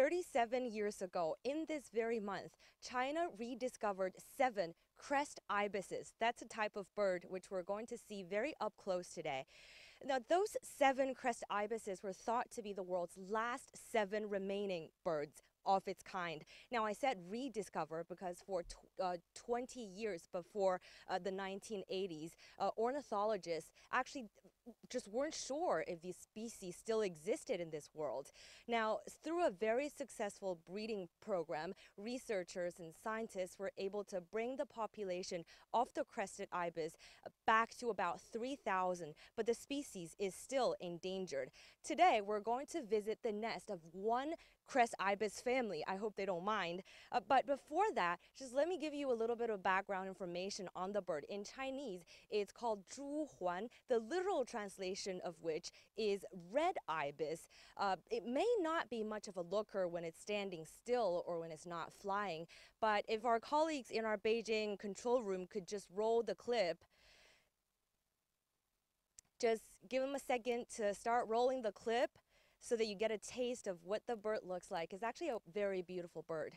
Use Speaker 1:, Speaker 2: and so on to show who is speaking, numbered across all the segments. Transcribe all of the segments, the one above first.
Speaker 1: 37 years ago, in this very month, China rediscovered 7 crested ibises. That's a type of bird which we're going to see very up close today. Now, those 7 crested ibises were thought to be the world's last 7 remaining birds of its kind. Now, I said rediscover because for 20 years before the 1980s, ornithologists actually just weren't sure if these species still existed in this world. Now, through a very successful breeding program, researchers and scientists were able to bring the population of the crested ibis back to about 3,000, but the species is still endangered. Today, we're going to visit the nest of one crested ibis family. I hope they don't mind. But before that, just let me give you a little bit of background information on the bird. In Chinese, it's called zhu huan, the literal translation of which is red ibis. It may not be much of a looker when it's standing still or when it's not flying, but if our colleagues in our Beijing control room could just roll the clip, just give them a second to start rolling the clip so that you get a taste of what the bird looks like. It's actually a very beautiful bird.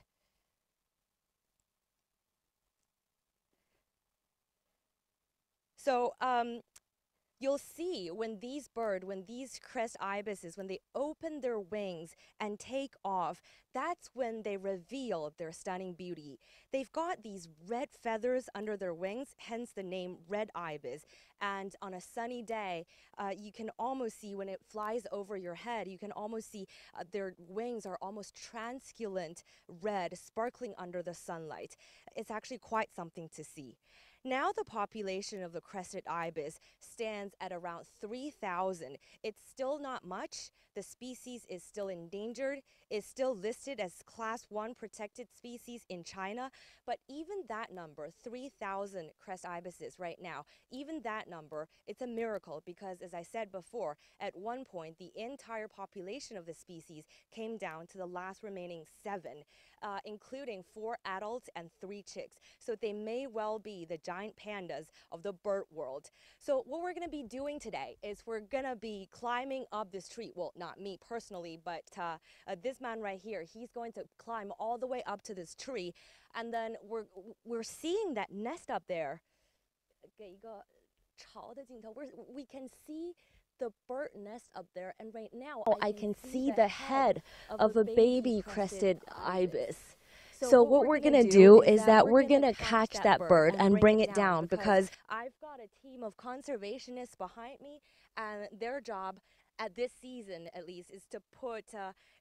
Speaker 1: So you'll see when these crested ibises, when they open their wings and take off, that's when they reveal their stunning beauty. They've got these red feathers under their wings, hence the name red ibis. And on a sunny day, you can almost see when it flies over your head, you can almost see their wings are almost translucent red, sparkling under the sunlight. It's actually quite something to see. Now the population of the crested ibis stands at around 3,000. It's still not much. The species is still endangered. It's still listed as Class 1 protected species in China. But even that number, 3,000 crested ibises right now, even that number, it's a miracle because, as I said before, at one point, the entire population of the species came down to the last remaining 7, including 4 adults and 3 chicks. So they may well be the giant pandas of the bird world. So what we're going to be doing today is we're going to be climbing up this tree. Well, not me personally, but this man right here, he's going to climb all the way up to this tree. And then we're seeing that nest up there. We can see the bird nest up there, and right now I can see the head of a baby crested ibis. So what we're going to do is that we're going to catch that bird and bring it down because I've got a team of conservationists behind me, and their job at this season, at least, is to put,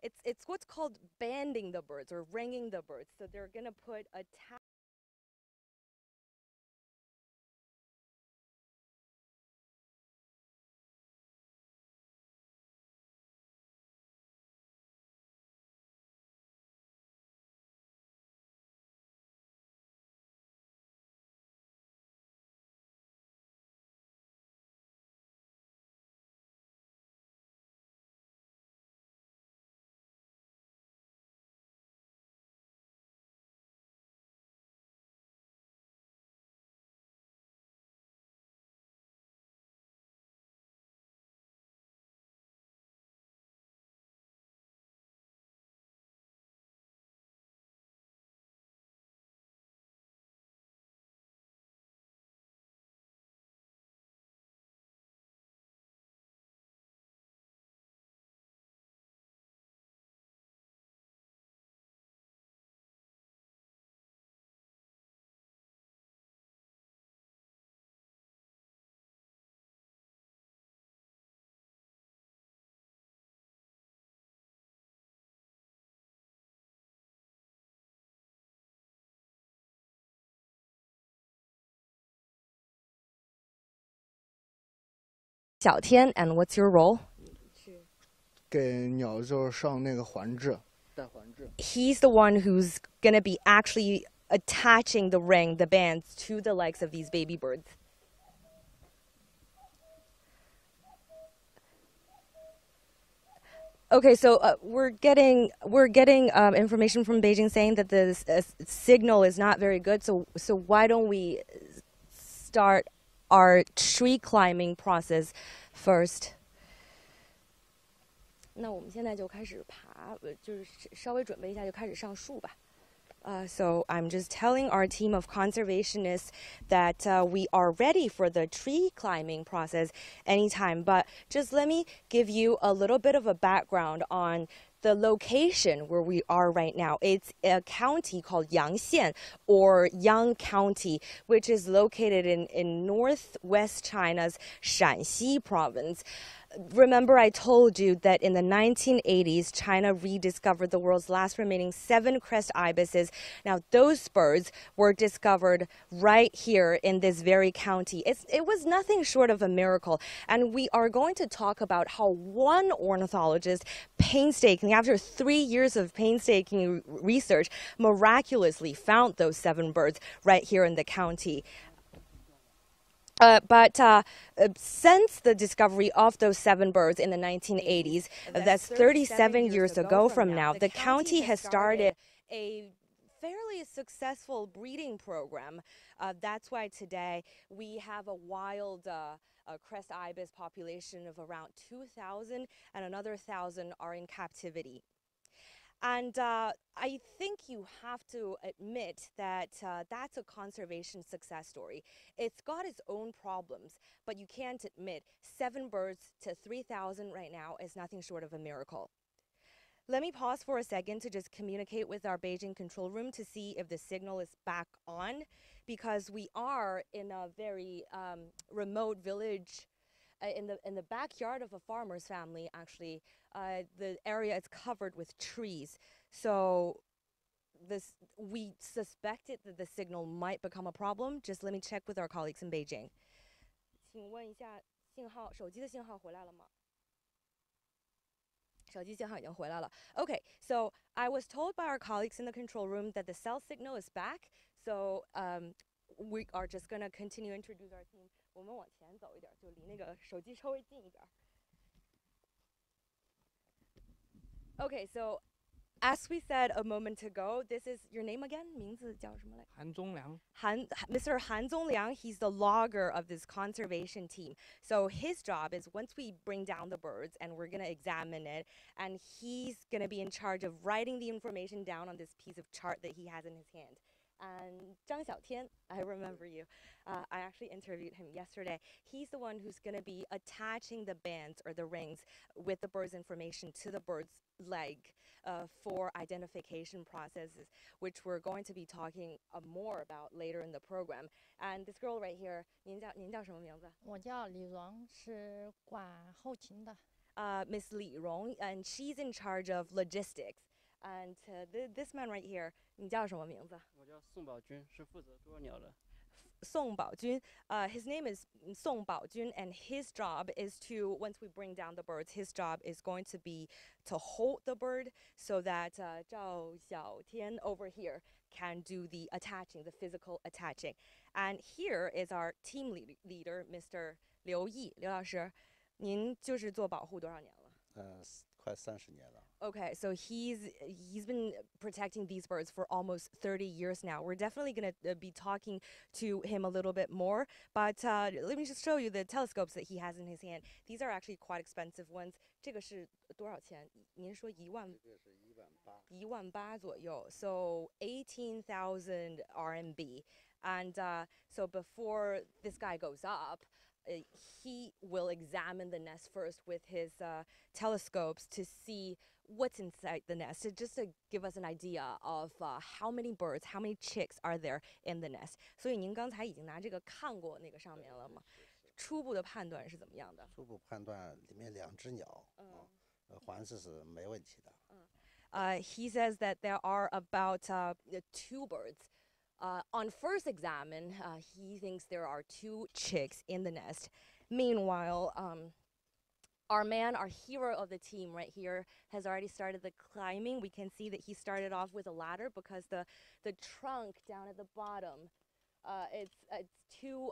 Speaker 1: it's what's called banding the birds or ringing the birds. So they're going to put a tag. Xiaotian, and what's your role? He's the one who's gonna be actually attaching the ring, the bands, to the legs of these baby birds. Okay, so we're getting information from Beijing saying that the signal is not very good. So why don't we start our tree climbing process first? 那我们现在就开始爬，就是稍微准备一下就开始上树吧。So I'm just telling our team of conservationists that we are ready for the tree climbing process anytime. But just let me give you a little bit of a background on the location where we are right now. It's a county called Yangxian, or Yang County, which is located in northwest China's Shaanxi province. Remember, I told you that in the 1980s, China rediscovered the world's last remaining 7 crested ibises. Now, those birds were discovered right here in this very county. It was nothing short of a miracle. And we are going to talk about how one ornithologist painstakingly, after 3 years of painstaking research, miraculously found those 7 birds right here in the county. But since the discovery of those 7 birds in the 1980s, that's 37 years ago from now, the county has started a fairly successful breeding program. That's why today we have a wild crested ibis population of around 2,000, and another 1,000 are in captivity. And I think you have to admit that that's a conservation success story. It's got its own problems, but you can't admit 7 birds to 3,000 right now is nothing short of a miracle. Let me pause for a second to just communicate with our Beijing control room to see if the signal is back on, because we are in a very remote village. In the backyard of a farmer's family, actually, the area is covered with trees. So we suspected that the signal might become a problem. Just let me check with our colleagues in Beijing. 请问一下，手机的信号回来了吗？手机信号已经回来了。Okay, so I was told by our colleagues in the control room that the cell signal is back. So we are just gonna continue to introduce our team. 我们往前走一点，就离那个手机稍微近一点。Okay, so as we said a moment ago, this is your name again? 名字叫什么来？韩宗良。Mr. Han Zongliang, he's the logger of this conservation team. So his job is, once we bring down the birds and we're going to examine it, and he's going to be in charge of writing the information down on this piece of chart that he has in his hand. And Zhang Xiaotian, I remember you. I actually interviewed him yesterday. He's the one who's going to be attaching the bands or the rings with the bird's information to the bird's leg for identification processes, which we're going to be talking more about later in the program. And this girl right here, 您叫什么名字？
Speaker 2: 我叫李荣，是管后勤的。
Speaker 1: Miss Li Rong, and she's in charge of logistics. And this man right here, 你叫什么名字？
Speaker 3: 我叫宋宝军，是负责捉鸟的。
Speaker 1: Song Baojun. His name is Song Baojun, and his job is to, once we bring down the birds, his job is going to be to hold the bird so that Zhao Xiaotian over here can do the attaching, the physical attaching. And here is our team leader, Mr. Liu Yi. 刘老师，您就是做保护多少年了？
Speaker 4: 快30年了。
Speaker 1: Okay, so he's been protecting these birds for almost 30 years now. We're definitely going to be talking to him a little bit more, but let me just show you the telescopes that he has in his hand. These are actually quite expensive ones. 这个是多少钱？您说1万？这个是18000左右, so 18,000 RMB. And so before this guy goes up, he will examine the nest first with his telescopes to see what's inside the nest, just to give us an idea of how many birds, how many chicks are there in the nest. 所以您刚才已经拿这个看过那个上面了吗？初步的判断是怎么样的？
Speaker 4: 初步判断里面2只鸟，环视是没问题的。
Speaker 1: He says that there are about 2 birds. On first examine, he thinks there are 2 chicks in the nest. Meanwhile, our man, our hero of the team right here, has already started the climbing. We can see that he started off with a ladder because the trunk down at the bottom, it's too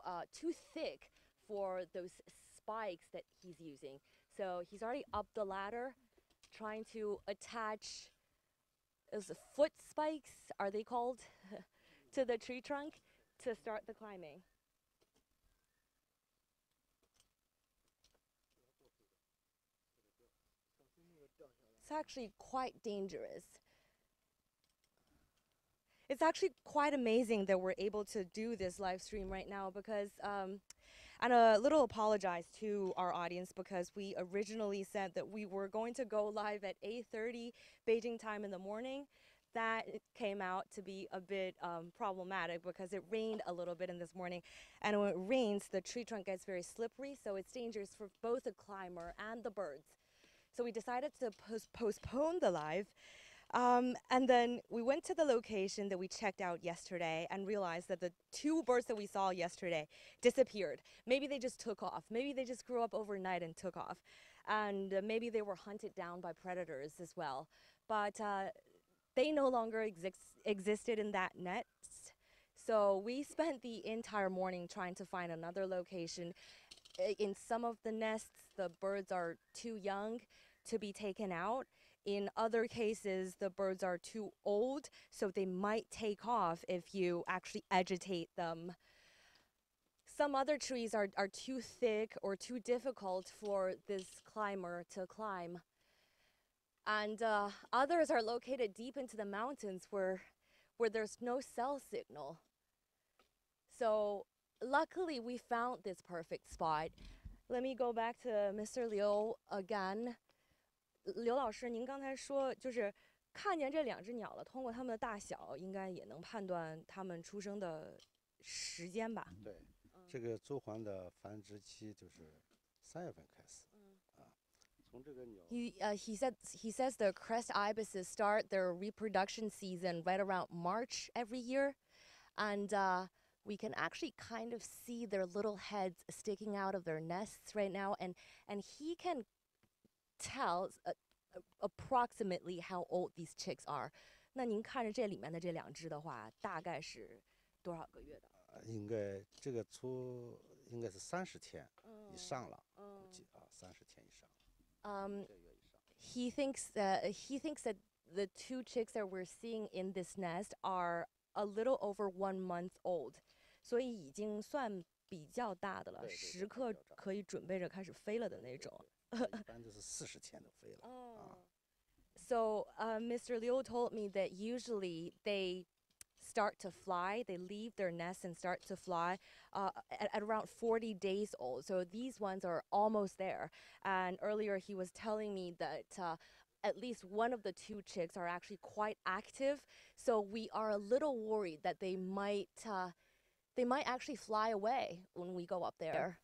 Speaker 1: thick for those spikes that he's using. So he's already up the ladder, trying to attach those foot spikes, are they called, to the tree trunk to start the climbing. It's actually quite dangerous. It's actually quite amazing that we're able to do this live stream right now because, and a little apologize to our audience because we originally said that we were going to go live at 8:30 Beijing time in the morning. That came out to be a bit problematic because it rained a little bit in this morning. And when it rains, the tree trunk gets very slippery, so it's dangerous for both the climber and the birds. So we decided to postpone the live. And then we went to the location that we checked out yesterday and realized that the 2 birds that we saw yesterday disappeared. Maybe they just took off. Maybe they just grew up overnight and took off. And maybe they were hunted down by predators as well. But they no longer existed in that nest. So we spent the entire morning trying to find another location. In some of the nests, the birds are too young to be taken out. In other cases, the birds are too old, so they might take off if you actually agitate them. Some other trees are too thick or too difficult for this climber to climb. And others are located deep into the mountains where there's no cell signal. So luckily, we found this perfect spot. Let me go back to Mr. Liu again. 刘老师，您刚才说就是看见这2只鸟了，通过它们的大小，应该也能判断它们出生的时间吧？
Speaker 4: 对，这个周环的繁殖期就是3月份开始。从这个鸟。
Speaker 1: He says the crest ibises start their reproduction season right around March every year, and we can actually kind of see their little heads sticking out of their nests right now, and he can tell approximately how old these chicks are. 那您看着这里面的这2只的话，大概是多少个月的？
Speaker 4: 应该这个应该是30天以上了，估计30天以上。
Speaker 1: He thinks that the 2 chicks that we're seeing in this nest are a little over 1 month old, 所以已经算比较大的了，时刻可以准备着开始飞了的那种。
Speaker 4: 一般都是40天都飞了。
Speaker 1: So Mr. Liu told me that usually they start to fly, they leave their nest and start to fly at around 40 days old. So these ones are almost there. And earlier he was telling me that at least one of the 2 chicks are actually quite active. So we are a little worried that they might actually fly away when we go up there.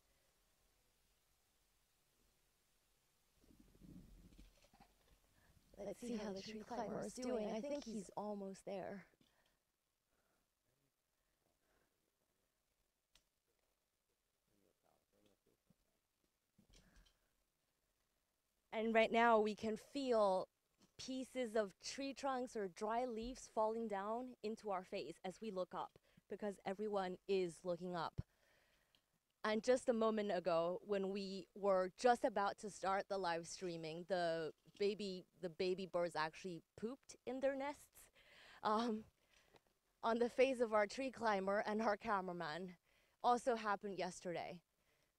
Speaker 1: Let's see how the tree climber is doing. I think he's almost there. And right now we can feel pieces of tree trunks or dry leaves falling down into our face as we look up because everyone is looking up. And just a moment ago, when we were just about to start the live streaming, the baby birds actually pooped in their nests on the face of our tree climber and our cameraman. Also happened yesterday.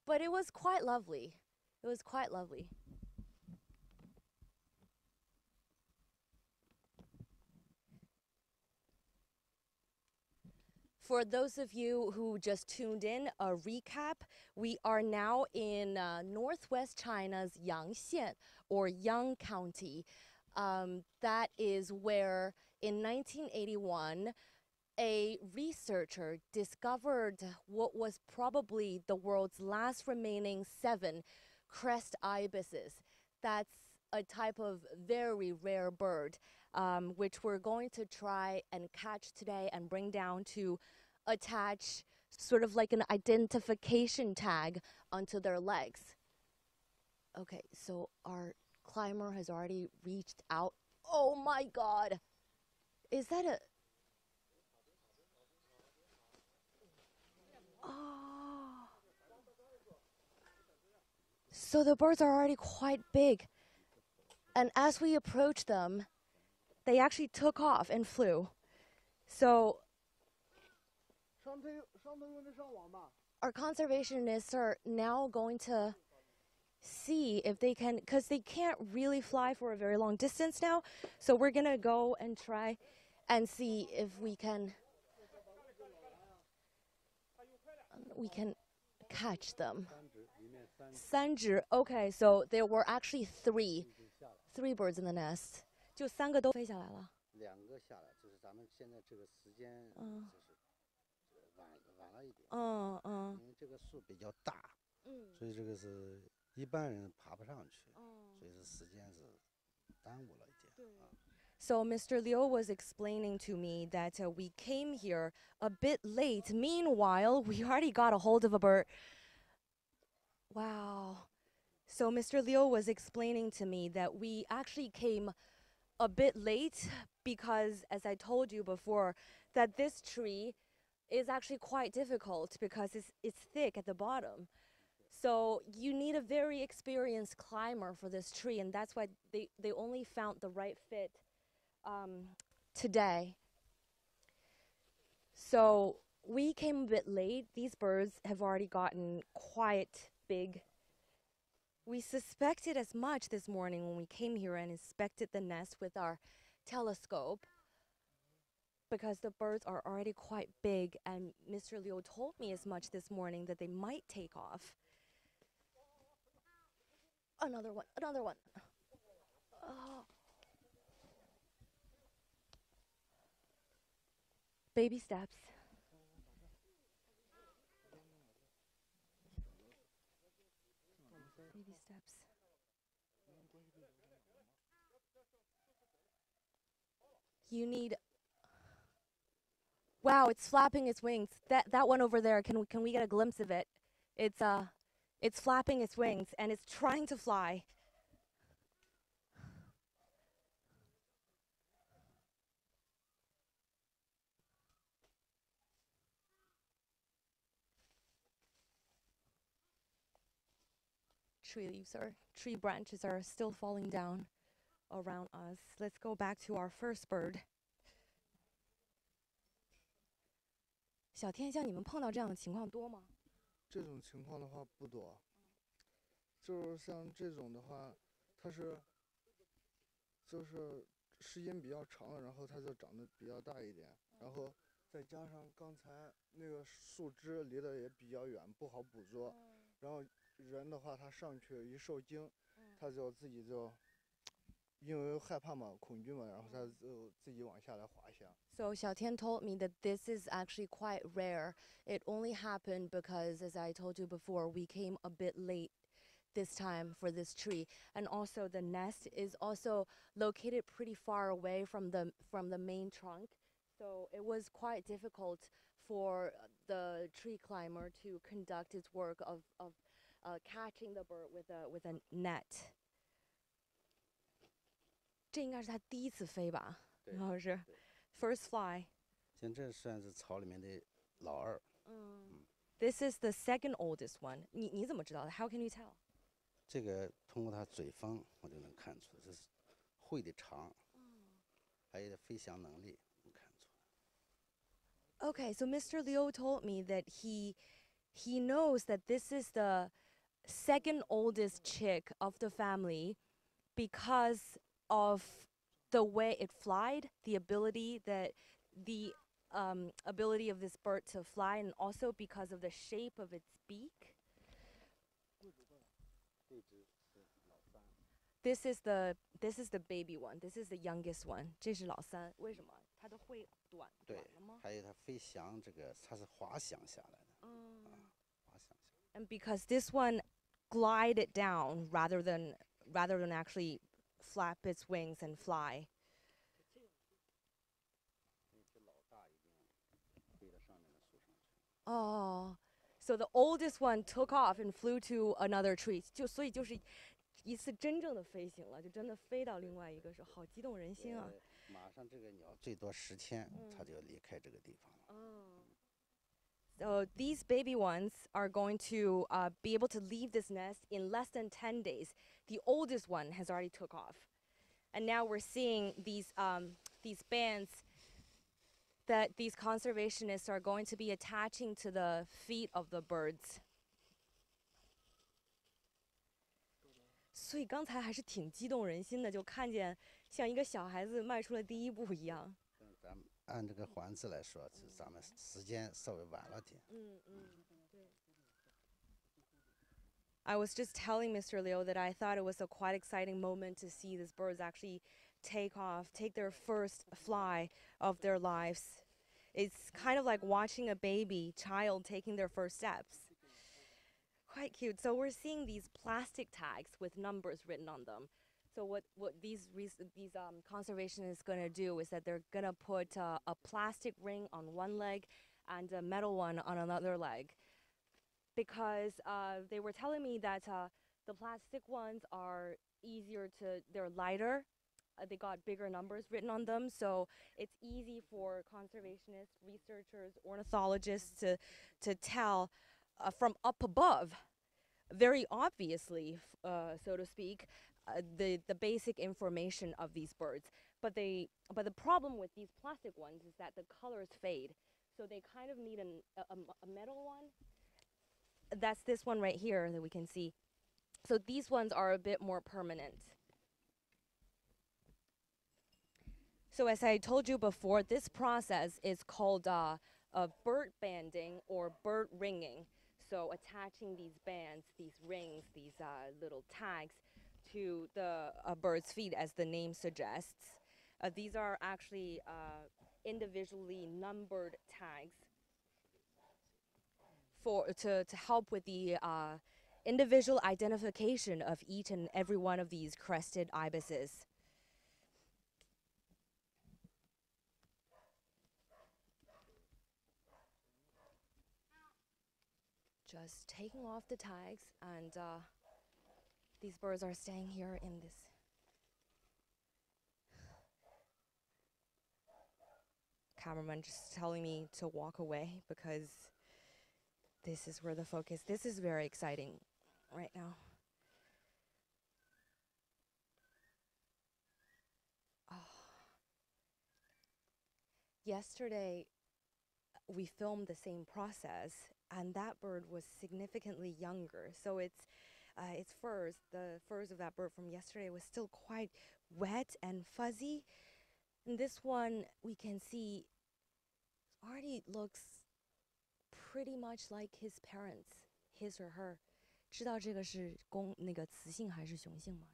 Speaker 1: But it was quite lovely. It was quite lovely. For those of you who just tuned in, a recap, we are now in northwest China's Yangxian or Yang County. That is where in 1981, a researcher discovered what was probably the world's last remaining 7 crested ibises. That's a type of very rare bird, which we're going to try and catch today and bring down to attach sort of like an identification tag onto their legs. Okay, so our climber has already reached out. Oh my God! Is that a... Oh. So the birds are already quite big. And as we approached them, they actually took off and flew. So our conservationists are now going to see if they can, because they can't really fly for a very long distance now. So we're gonna go and try and see if we can catch them. 3只, okay, so there were actually three birds in the nest. 就3个都飞下来了。
Speaker 4: 2个下来，就是咱们现在这个时间就是晚了一点。因为这个树比较大，所以这个是一般人爬不上去，所以是时间是耽误了一点。
Speaker 1: So Mr. Liu was explaining to me that we came here a bit late. Meanwhile, we already got a hold of a bird. Wow. So Mr. Liu was explaining to me that we actually came a bit late because, as I told you before, that this tree is actually quite difficult because it's thick at the bottom. So you need a very experienced climber for this tree, and that's why they only found the right fit today. So we came a bit late. These birds have already gotten quite big. We suspected as much this morning when we came here and inspected the nest with our telescope, because the birds are already quite big, and Mr. Liu told me as much this morning that they might take off. Another one. Oh. Baby steps. Baby steps. You need. Wow, it's flapping its wings. That one over there. Can we get a glimpse of it? It's flapping its wings and it's trying to fly. Tree branches are still falling down around us. Let's go back to our first bird. 小天，像你们碰到这样的情况多吗？
Speaker 5: 这种情况的话不多，就是像这种的话，它是就是时间比较长了，然后它就长得比较大一点，然后再加上刚才那个树枝离得也比较远，不好捕捉，然后人的话他上去一受惊，他就自己就因为害怕嘛、恐惧嘛，然后他就自己往下来滑翔。
Speaker 1: So Xiaotian told me that this is actually quite rare. It only happened because, as I told you before, we came a bit late this time for this tree, and also the nest is also located pretty far away from the main trunk, so it was quite difficult for the tree climber to conduct its work of catching the bird with a net. 这应该是他第一次飞吧？然后是 first fly.
Speaker 4: 现在算是巢里面的老二。
Speaker 1: This is the second oldest one. 你怎么知道的？ How can you tell?
Speaker 4: 这个通过它嘴风，我就能看出这是喙的长，还有飞翔能力，能看出。
Speaker 1: Okay, so Mr. Liu told me that he knows that this is the second oldest chick of the family because of the way it flied, the ability of this bird to fly, and also because of the shape of its beak. This is the baby one. This is the youngest one. 这是老三。为什么？它的喙短了吗？
Speaker 4: 还有它飞翔，这个它是滑翔下来的。滑翔下来。
Speaker 1: And because this one glided down rather than actually flap its wings and fly. Oh, so the oldest one took off and flew to another tree. 所以就是一次真正的飞行了，就真的飞到另外一个是好激动人心啊！
Speaker 4: 马上这个鸟最多10天，它就离开这个地方了。
Speaker 1: So these baby ones are going to be able to leave this nest in less than 10 days. The oldest one has already took off. And now we're seeing these bands that these conservationists are going to be attaching to the feet of the birds. 所以刚才还是挺激动人心的，就看见像一个小孩子迈出了第一步一样。
Speaker 4: 咱们按这个环字来说，是咱们时间稍微晚了点。
Speaker 1: 对。I was just telling Mr. Liu that I thought it was a quite exciting moment to see these birds actually take off, take their first fly of their lives. It's kind of like watching a baby child taking their first steps. Quite cute. So we're seeing these plastic tags with numbers written on them. So what these conservationists going to do is that they're going to put a plastic ring on one leg and a metal one on another leg. Because they were telling me that the plastic ones are easier they're lighter. They got bigger numbers written on them, so it's easy for conservationists, researchers, ornithologists to tell from up above, very obviously, so to speak, the basic information of these birds. But the problem with these plastic ones is that the colors fade, so they kind of need a metal one. That's this one right here that we can see. So these ones are a bit more permanent. So as I told you before, this process is called bird banding or bird ringing. So attaching these bands, these rings, these little tags to the bird's feet, as the name suggests. These are actually individually numbered tags to help with the individual identification of each and every one of these crested ibises. Just taking off the tags, and these birds are staying here in this. Cameraman just telling me to walk away because this is where the focus. This is very exciting right now. Oh. Yesterday, we filmed the same process, and that bird was significantly younger. So its furs, the furs of that bird from yesterday, was still quite wet and fuzzy. And this one, we can see, already looks pretty much like his parents, his or her. 知道这个是雌性还是雄性吗？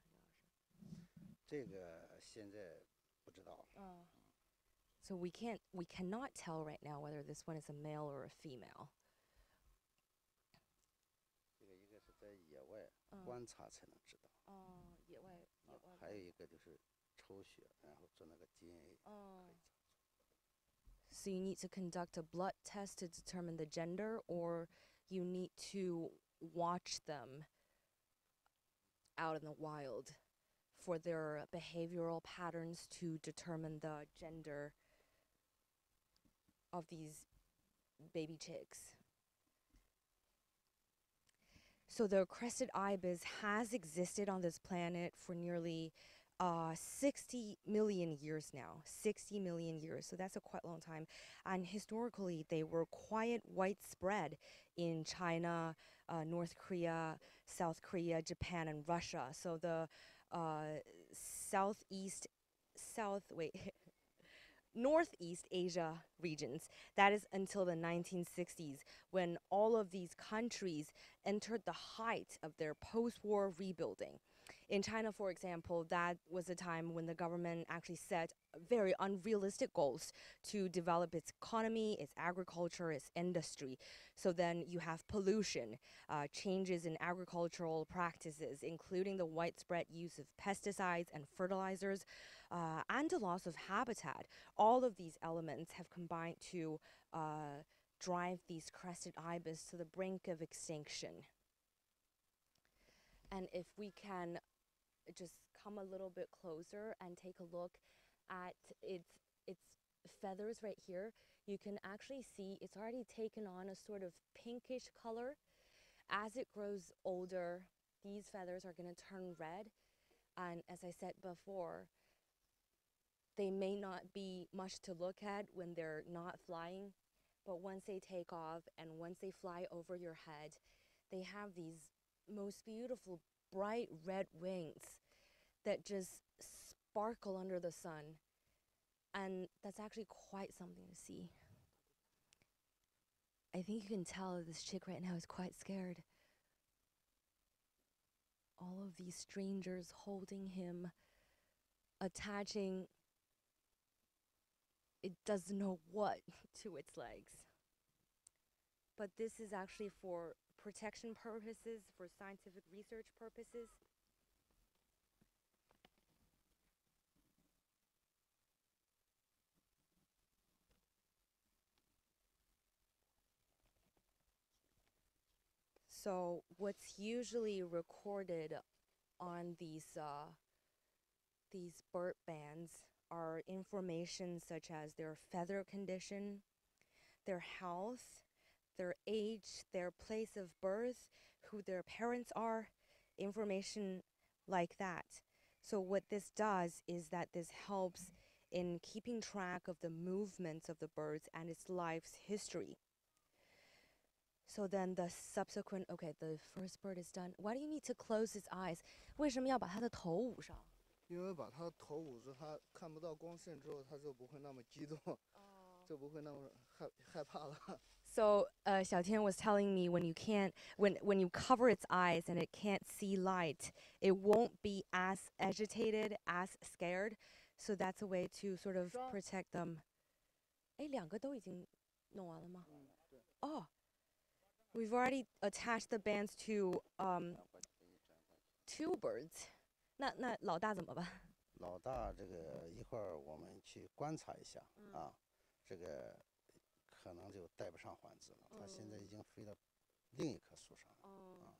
Speaker 4: 这个现在不知道。
Speaker 1: So we cannot tell right now whether this one is a male or a female.
Speaker 4: 这个一个是在野外观察才能知道。
Speaker 1: 野外。
Speaker 4: 还有一个就是抽血，然后做那个 DNA。So
Speaker 1: you need to conduct a blood test to determine the gender, or you need to watch them out in the wild for their behavioral patterns to determine the gender of these baby chicks. So the crested ibis has existed on this planet for nearly 60 million years now. 60 million years. So that's a quite long time. And historically, they were quite widespread in China, North Korea, South Korea, Japan, and Russia. So the Northeast Asia regions. That is until the 1960s, when all of these countries entered the height of their post-war rebuilding. In China, for example, that was a time when the government actually set very unrealistic goals to develop its economy, its agriculture, its industry. So then you have pollution, changes in agricultural practices, including the widespread use of pesticides and fertilizers, and the loss of habitat. All of these elements have combined to drive these crested ibis to the brink of extinction. And if we can just come a little bit closer and take a look at its feathers right here, you can actually see it's already taken on a sort of pinkish color. As it grows older, these feathers are going to turn red. And as I said before, they may not be much to look at when they're not flying, but once they take off and once they fly over your head, they have these most beautiful bright red wings that just sparkle under the sun. And that's actually quite something to see. I think you can tell that this chick right now is quite scared. All of these strangers holding him, attaching it doesn't know what to its legs. But this is actually for protection purposes, for scientific research purposes. So what's usually recorded on these bird bands are information such as their feather condition, their health, their age, their place of birth, who their parents are, information like that. So what this does is that this helps in keeping track of the movements of the birds and its life's history. So then the subsequent, okay, the first bird is done. Why do you need to close its eyes? 为什么要把它的头捂上？
Speaker 5: 因为把它头捂住，它看不到光线之后，它就不会那么激动，就不会那么害怕了。
Speaker 1: So Xiaotian was telling me when you cover its eyes and it can't see light, it won't be as agitated, as scared. So that's a way to sort of protect them. 哎，两个都已经弄完了吗？哦。We've already attached the bands to 2 birds. 那老大怎么办？
Speaker 4: 老大这个一会儿我们去观察一下啊，这个可能就带不上环子了。他现在已经飞到另一棵树上了。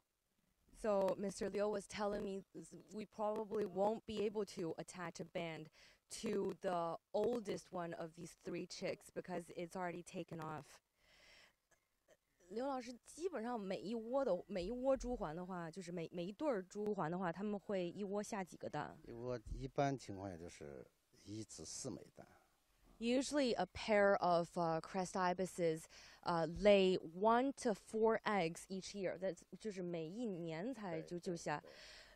Speaker 1: So Mr. Liu was telling me we probably won't be able to attach a band to the oldest one of these 3 chicks because it's already taken off. 刘老师，基本上每一窝朱鹮的话，就是每一对朱鹮的话，他们会一窝下几个蛋？
Speaker 4: 一般情况下就是1至4枚蛋。
Speaker 1: Usually, a pair of crested ibises lay 1 to 4 eggs each year. That's 就是每一年才就下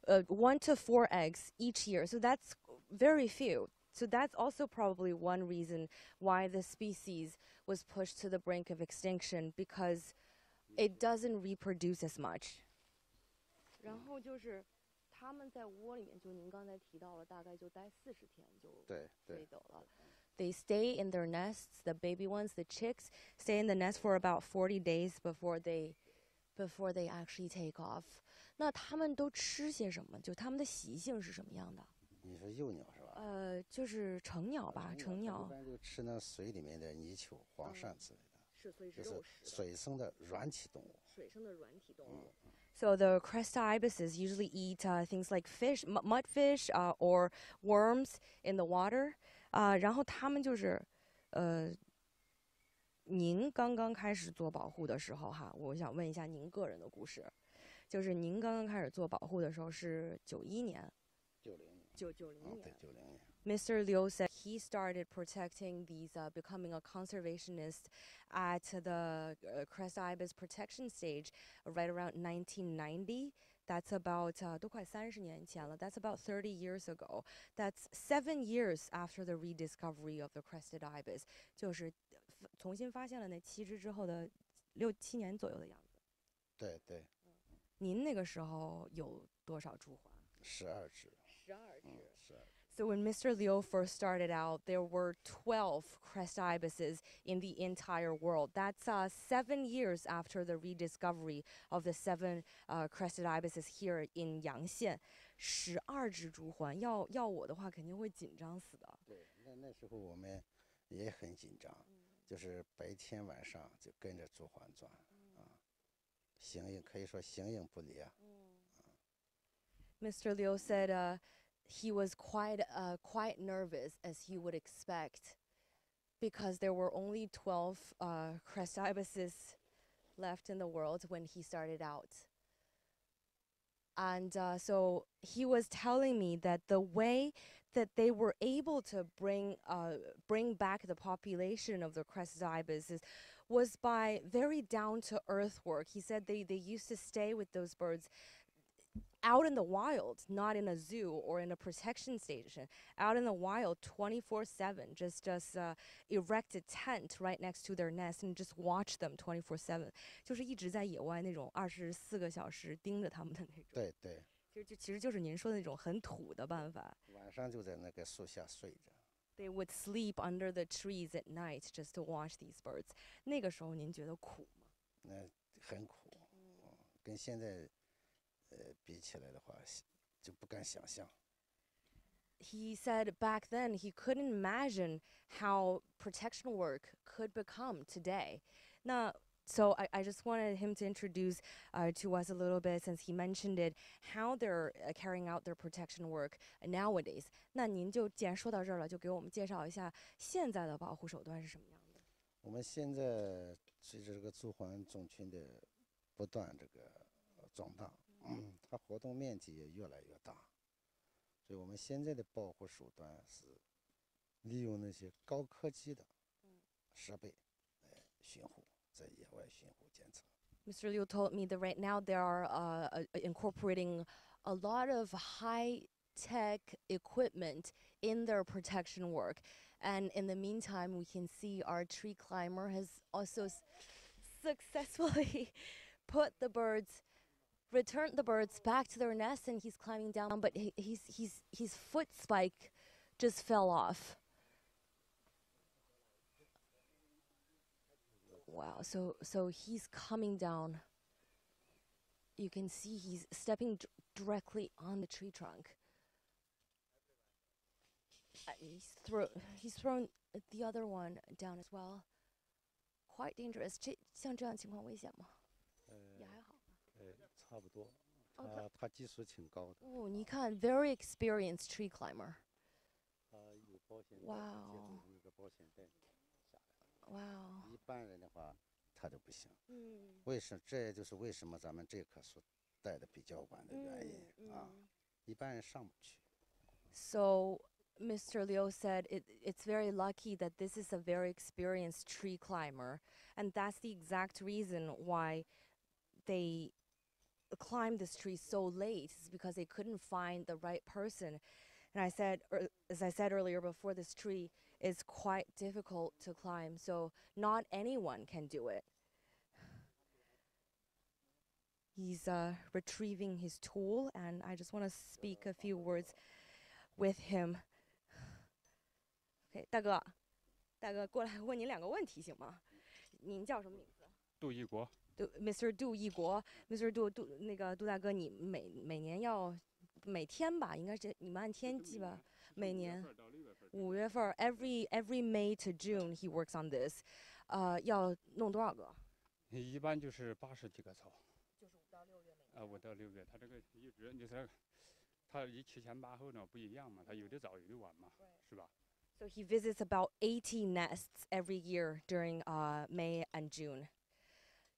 Speaker 1: ，1 to 4 eggs each year. So that's very few. So that's also probably one reason why the species was pushed to the brink of extinction because it doesn't reproduce as much. 然后就是他们在窝里面，就您刚才提到了，大概就待40天就飞走了。They stay in their nests, the baby ones, the chicks, stay in the nest for about 40 days before they actually take off. 那他们都吃些什么？就他们的习性是什么样的？
Speaker 4: 你说幼鸟是吧？
Speaker 1: 就是成鸟吧，成鸟。
Speaker 4: 一般就吃那水里面的泥鳅、黄鳝之类的。
Speaker 1: 所以是
Speaker 4: 就是水生的软体动物。
Speaker 1: 水生的软体动物。So the crested ibises usually eat things like fish, mudfish, or worms in the water. 然后他们就是您刚刚开始做保护的时候哈，我想问一下您个人的故事，就是您刚刚开始做保护的时候是91年。
Speaker 4: 90年。
Speaker 1: 90年。
Speaker 4: 对，90年。
Speaker 1: Mr. Liu said he started protecting these, becoming a conservationist at the crested ibis protection stage right around 1990. That's about 都快30年前了. That's about 30 years ago. That's 7 years after the rediscovery of the crested ibis. 就是重新发现了那7只之后的6、7年左右的样子。
Speaker 4: 对对。
Speaker 1: 您那个时候有多少朱鹮
Speaker 4: ？12只。
Speaker 1: 12只。
Speaker 4: 12。
Speaker 1: So when Mr. Liu first started out, there were 12 crested ibises in the entire world. That's 7 years after the rediscovery of the 7 crested ibises here in Yangxian. 12只朱鹮，要我的话肯定会紧张死的。
Speaker 4: 对，那时候我们也很紧张，就是白天晚上就跟着朱鹮转，可以说形影不离啊。
Speaker 1: Mr. Liu said he was quite nervous, as you would expect, because there were only 12 crested ibises left in the world when he started out. And so he was telling me that the way that they were able to bring back the population of the crested ibises was by very down-to-earth work. He said they used to stay with those birds out in the wild, not in a zoo or in a protection station, out in the wild 24/7, just erect a tent right next to their nest and just watch them 24/7，就是一直在野外那种24个小时盯着他们的那种。
Speaker 4: 对对。
Speaker 1: 其实就是您说的那种很土的办法。
Speaker 4: 晚上就在那个树下睡着。
Speaker 1: They would sleep under the trees at night just to watch these birds。那个时候您觉得苦吗？
Speaker 4: 很苦，跟现在比起来的话，就不敢想象。
Speaker 1: He said back then he couldn't imagine how protection work could become today. So I just wanted him to introduce to us a little bit, since he mentioned it, how they're carrying out their protection work nowadays. 那您就既然说到这儿了，就给我们介绍一下现在的保护手段是什么样的。
Speaker 4: 我们现在随着这个朱鹮种群的不断这个壮大，它活动面积也越来越大，所以我们现在的保护手段是利用那些高科技的设备来巡护。在野外巡护监测。
Speaker 1: Mr. Liu told me that right now they are incorporating a lot of high-tech equipment in their protection work. And in the meantime, we can see our tree climber has also successfully returned the birds back to their nest, and he's climbing down, but his foot spike just fell off. Wow, so he's coming down. You can see he's stepping directly on the tree trunk. He's thrown the other one down as well. Quite dangerous. 像这样情况危险吗？也还好。
Speaker 4: 差不多。他技术挺高的。
Speaker 1: 哦，你看 ，very experienced tree climber.
Speaker 4: 他有保险带，
Speaker 1: 哇。
Speaker 4: 那个保险带下来。
Speaker 1: 哇。
Speaker 4: 一般人的话，他就不行。这也就是为什么咱们这棵树带的比较晚的原因啊。一般人上不去。
Speaker 1: So Mr. Liu said it's very lucky that this is a very experienced tree climber, and that's the exact reason why they climbed this tree so late, is because they couldn't find the right person. And as I said earlier before, this tree is quite difficult to climb, so not anyone can do it. He's retrieving his tool, and I just want to speak a few words with him. Okay, 大哥，过来问您两个问题行吗？您叫什么名字？
Speaker 6: 杜一国。
Speaker 1: Mr. 杜一国 ，Mr. 杜大哥，你每年要每天吧，应该是你们按天计吧，每年5月份，every May to June he works on this，要弄多少个？
Speaker 6: 一般就是80几个草。
Speaker 1: 就是5到6月每
Speaker 6: 年。5到6月，他这个一直你说，他一7前8后呢不一样嘛，他有的早有的晚嘛，是吧？
Speaker 1: So he visits about 80 nests every year during May and June.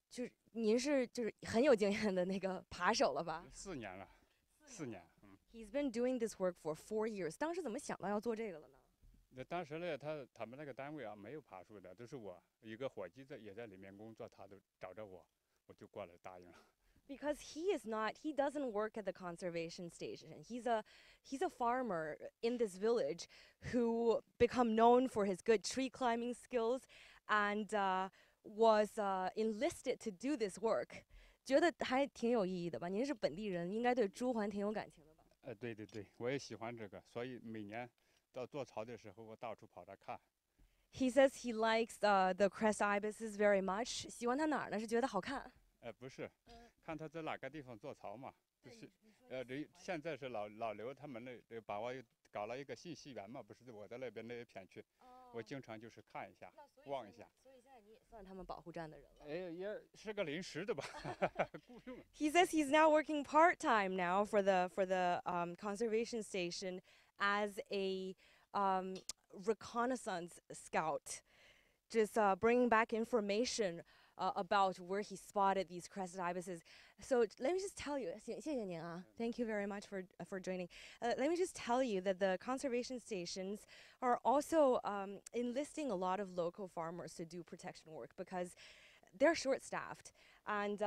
Speaker 1: 就是您就是很有经验的那个扒手了吧
Speaker 6: ？4年了，4年。
Speaker 1: He's been doing this work for 4 years. 当时怎么想到要做这个了呢？
Speaker 6: 那当时呢，他们那个单位啊没有爬树的，都是我一个伙计也在里面工作，他都找着我，我就过来答应了。
Speaker 1: Because he doesn't work at the conservation station. He's a farmer in this village who become known for his good tree climbing skills, and was enlisted to do this work. 觉得还挺有意义的吧？您是本地人，应该对朱鹮挺有感情的吧？
Speaker 6: 对，我也喜欢这个，所以每年到做巢的时候，我到处跑着看。
Speaker 1: He says he likes the crested ibises very much. 喜欢它哪儿呢？是觉得好看？
Speaker 6: 不是，看他在哪个地方做巢嘛。就是现在是老刘他们那把我搞了一个信息源嘛，不是我在那边那一片去，我经常就是看一下，望一下。
Speaker 1: 所以现在你也算他们保护站的人了。
Speaker 6: 也是个临时的吧，雇佣。
Speaker 1: He says he's now working part-time now for the conservation station as a reconnaissance scout, just bringing back information about where he spotted these crested ibises. So let me just tell you, 谢谢您啊 Thank you very much for joining. Let me just tell you that the conservation stations are also enlisting a lot of local farmers to do protection work because they're short-staffed, and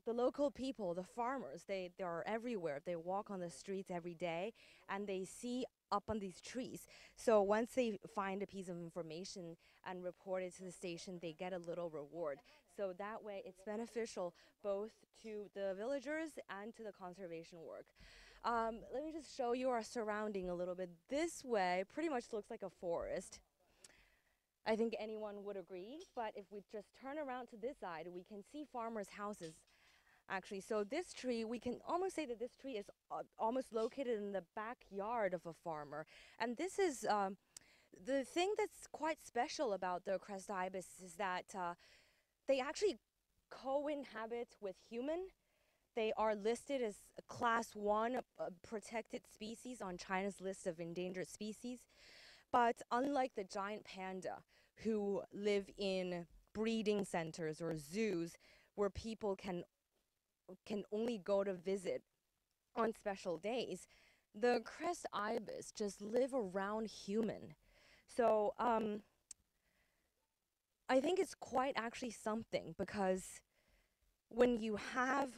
Speaker 1: the local people, the farmers, they are everywhere. They walk on the streets every day and they see up on these trees. So once they find a piece of information and report it to the station, they get a little reward. So that way it's beneficial both to the villagers and to the conservation work. Let me just show you our surrounding a little bit. This way pretty much looks like a forest. I think anyone would agree, but if we just turn around to this side, we can see farmers' houses. Actually, so this tree, we can almost say that this tree is almost located in the backyard of a farmer. And this is the thing that's quite special about the crested ibis is that they actually co-inhabit with human. They are listed as a class 1 protected species on China's list of endangered species. But unlike the giant panda, who live in breeding centers or zoos where people can only go to visit on special days, the crested ibis just live around human. So I think it's quite actually something, because when you have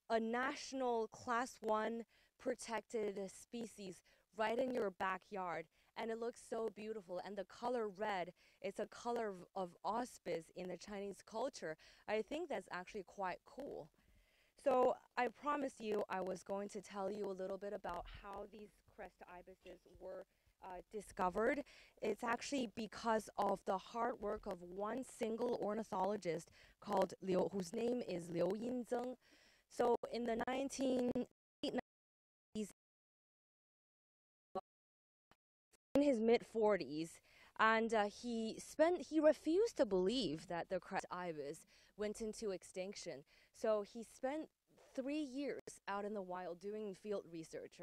Speaker 1: a national class 1 protected species right in your backyard, and it looks so beautiful, and the color red, it's a color of auspice in the Chinese culture, I think that's actually quite cool. So I promised you I was going to tell you a little bit about how these crested ibises were discovered. It's actually because of the hard work of one single ornithologist called Liu, whose name is Liu Yinzeng. So in the 1990s, in his mid-40s, and he refused to believe that the crested ibis went into extinction. So he spent 3 years out in the wild doing field research,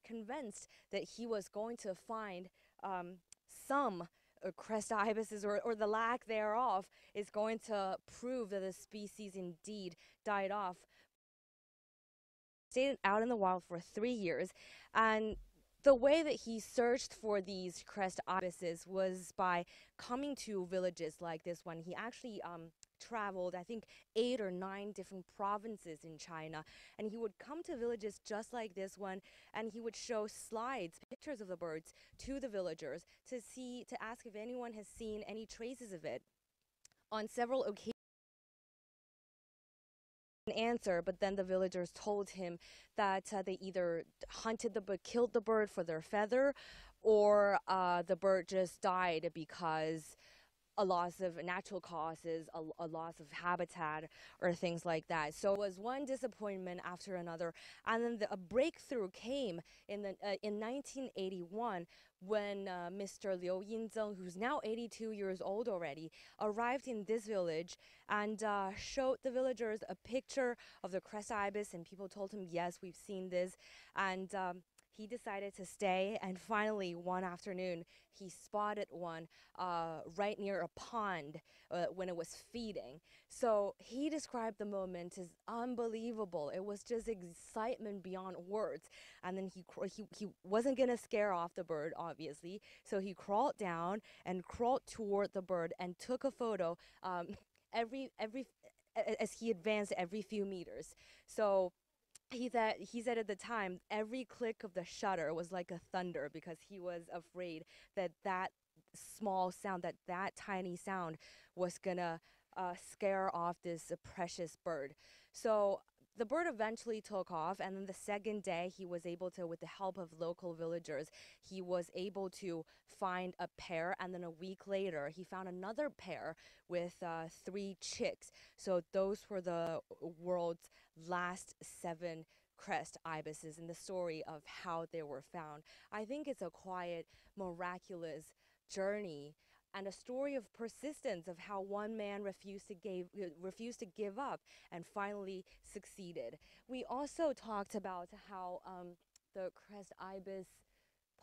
Speaker 1: convinced that he was going to find some crested ibises, or the lack thereof is going to prove that the species indeed died off. Stayed out in the wild for 3 years, and the way that he searched for these crested ibises was by coming to villages like this one. He actually traveled, I think, 8 or 9 different provinces in China, and he would come to villages just like this one, and he would show slides, pictures of the birds, to the villagers to ask if anyone has seen any traces of it. On several occasions, an answer, but then the villagers told him that they either hunted the bird, killed the bird for their feather, or the bird just died because a loss of natural causes, a loss of habitat, or things like that. So it was one disappointment after another, and then a breakthrough came in 1981 when Mr. Liu Yinzeng, who's now 82 years old already, arrived in this village and showed the villagers a picture of the crested ibis, and people told him, yes, we've seen this, and he decided to stay, and finally one afternoon he spotted one right near a pond when it was feeding. So he described the moment as unbelievable. It was just excitement beyond words. And then he wasn't gonna scare off the bird, obviously, so he crawled down and crawled toward the bird and took a photo as he advanced every few meters. So he said at the time every click of the shutter was like a thunder, because he was afraid that small sound, that tiny sound, was gonna scare off this precious bird. So the bird eventually took off, and then the second day he was able to, with the help of local villagers, he was able to find a pair, and then a week later he found another pair with 3 chicks. So those were the world's last 7 crested ibises, in the story of how they were found. I think it's a quiet, miraculous journey, and a story of persistence, of how one man refused to give up and finally succeeded. We also talked about how the crested ibis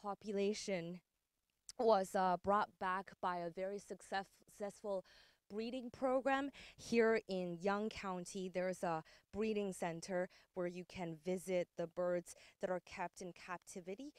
Speaker 1: population was brought back by a very successful breeding program. Here in Yuan County, there's a breeding center where you can visit the birds that are kept in captivity.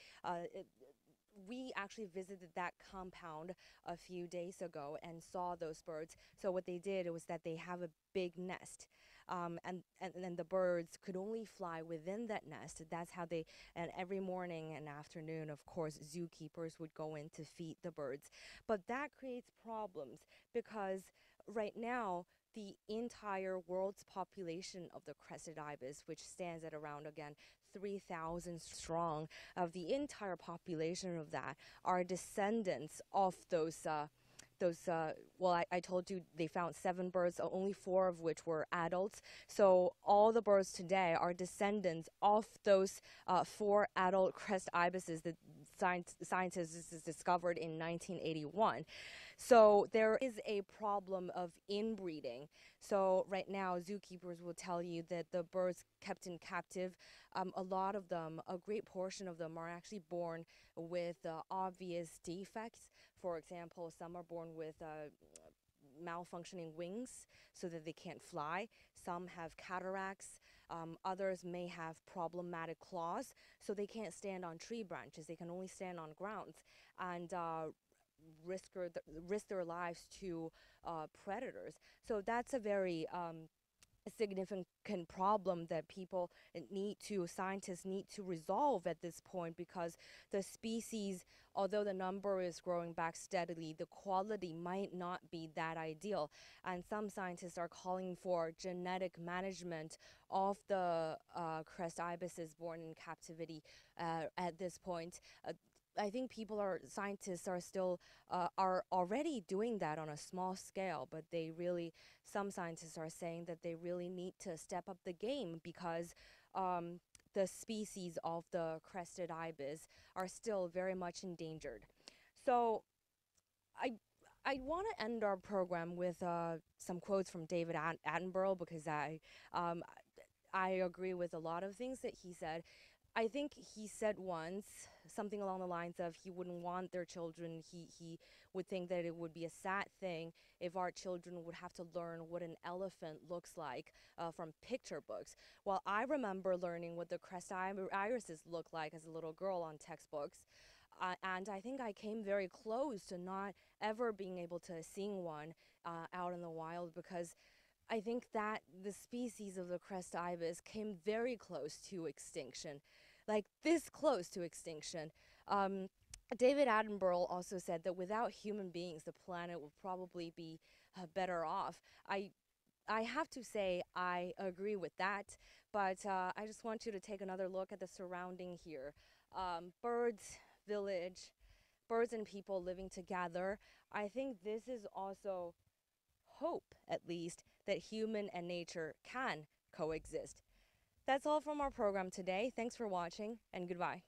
Speaker 1: we actually visited that compound a few days ago and saw those birds. So what they did was that they have a big nest. And then the birds could only fly within that nest. That's how they, and every morning and afternoon, of course, zookeepers would go in to feed the birds. But that creates problems because right now, the entire world's population of the crested ibis, which stands at around, again, 3,000 strong, of the entire population of that are descendants of those well, I told you they found 7 birds, only 4 of which were adults. So all the birds today are descendants of those 4 adult crest ibises that scientists discovered in 1981. So there is a problem of inbreeding. So right now, zookeepers will tell you that the birds kept in captive, a lot of them, a great portion of them, are actually born with obvious defects. For example, some are born with malfunctioning wings so that they can't fly. Some have cataracts. Others may have problematic claws, so they can't stand on tree branches. They can only stand on grounds and risk their lives to predators. So that's a very significant problem that scientists need to resolve at this point, because the species, although the number is growing back steadily, the quality might not be that ideal. And some scientists are calling for genetic management of the crest ibises born in captivity at this point. I think scientists are still, are already doing that on a small scale, but some scientists are saying that they really need to step up the game, because the species of the crested ibis are still very much endangered. So I want to end our program with some quotes from David Attenborough, because I agree with a lot of things that he said. I think he said once something along the lines of he wouldn't want their children, he would think that it would be a sad thing if our children would have to learn what an elephant looks like from picture books. Well, I remember learning what the crested irises look like as a little girl on textbooks. And I think I came very close to not ever being able to seeing one out in the wild, because I think that the species of the crested ibis came very close to extinction, like this close to extinction. David Attenborough also said that without human beings, the planet would probably be better off. I have to say I agree with that, but I just want you to take another look at the surrounding here. Birds, village, birds and people living together. I think this is also hope, at least, that human and nature can coexist. That's all from our program today. Thanks for watching, and goodbye.